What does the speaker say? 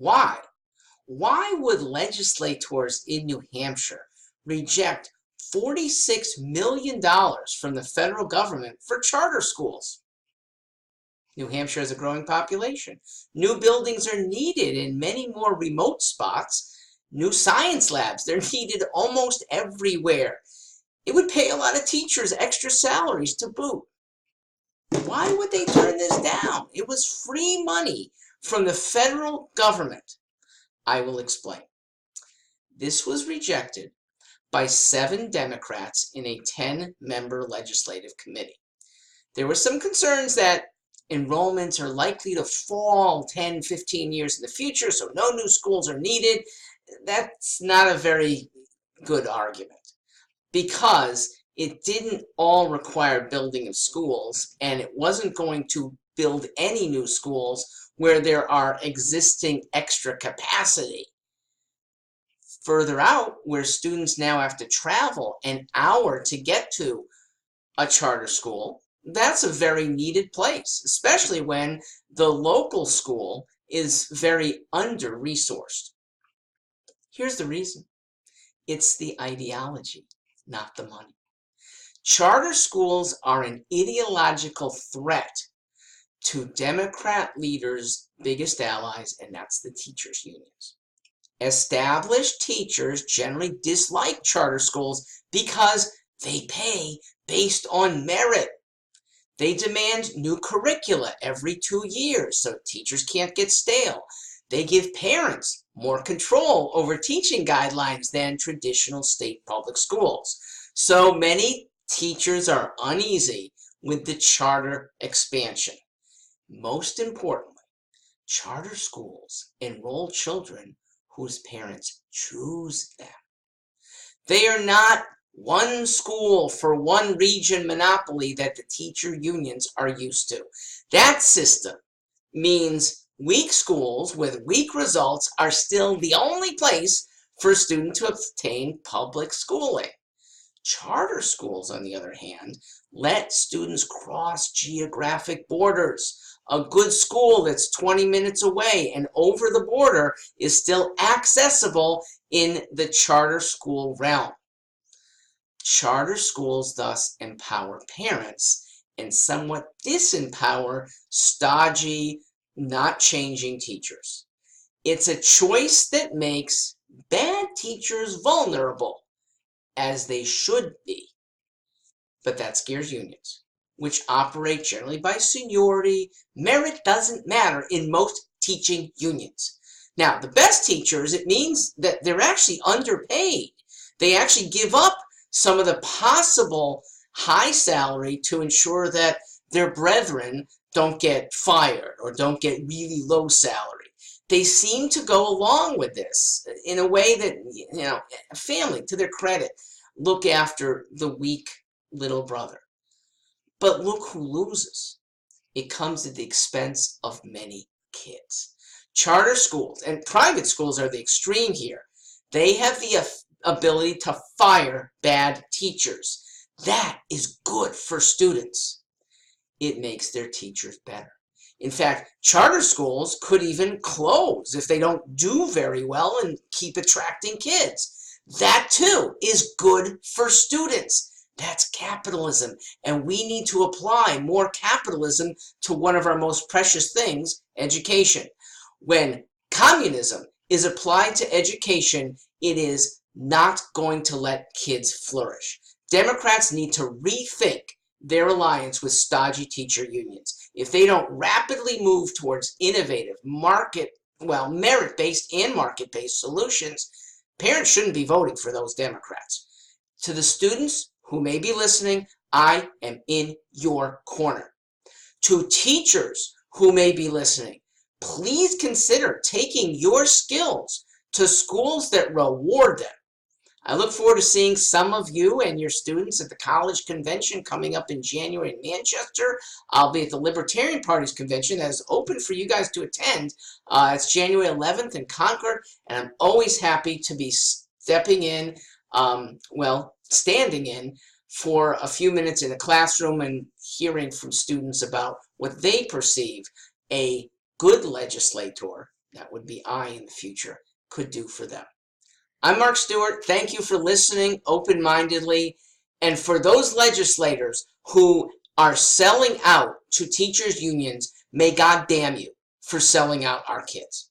Why? Why would legislators in New Hampshire reject $46 million from the federal government for charter schools? New Hampshire has a growing population. New buildings are needed in many more remote spots. New science labs, they're needed almost everywhere. It would pay a lot of teachers extra salaries to boot. Why would they turn this down? It was free money from the federal government. I will explain. This was rejected by 7 Democrats in a 10-member legislative committee. There were some concerns that enrollments are likely to fall 10, 15 years in the future, so no new schools are needed. That's not a very good argument because it didn't all require building of schools, and it wasn't going to build any new schools where there are existing extra capacity. Further out, where students now have to travel an hour to get to a charter school, that's a very needed place, especially when the local school is very under-resourced. Here's the reason. It's the ideology, not the money. Charter schools are an ideological threat to Democrat leaders' biggest allies, and that's the teachers' unions. Established teachers generally dislike charter schools because they pay based on merit. They demand new curricula every 2 years so teachers can't get stale. They give parents more control over teaching guidelines than traditional state public schools. So many teachers are uneasy with the charter expansion. Most importantly, charter schools enroll children whose parents choose them. They are not one school for one region monopoly that the teacher unions are used to. That system means weak schools with weak results are still the only place for a student to obtain public schooling. Charter schools, on the other hand, let students cross geographic borders. A good school that's 20 minutes away and over the border is still accessible in the charter school realm. Charter schools thus empower parents and somewhat disempower stodgy, not changing teachers. It's a choice that makes bad teachers vulnerable, as they should be. But that scares unions, which operate generally by seniority. Merit doesn't matter in most teaching unions. Now, the best teachers, it means that they're actually underpaid. They actually give up some of the possible high salary to ensure that their brethren don't get fired or don't get really low salary. They seem to go along with this in a way that, family, to their credit, look after the weak little brother. But look who loses. It comes at the expense of many kids. Charter schools and private schools are the extreme here. They have the ability to fire bad teachers. That is good for students. It makes their teachers better. In fact, charter schools could even close if they don't do very well and keep attracting kids. That too is good for students. That's capitalism, and we need to apply more capitalism to one of our most precious things, education. When communism is applied to education, it is not going to let kids flourish. Democrats need to rethink their alliance with stodgy teacher unions. If they don't rapidly move towards innovative, merit-based and market-based solutions, parents shouldn't be voting for those Democrats. To the students who may be listening, I am in your corner. To teachers who may be listening, please consider taking your skills to schools that reward them. I look forward to seeing some of you and your students at the college convention coming up in January in Manchester. I'll be at the Libertarian Party's convention that is open for you guys to attend. It's January 11th in Concord, and I'm always happy to be standing in for a few minutes in a classroom and hearing from students about what they perceive a good legislator that would be I in the future, could do for them. I'm Mark Stewart. Thank you for listening open-mindedly. And for those legislators who are selling out to teachers' unions, may God damn you for selling out our kids.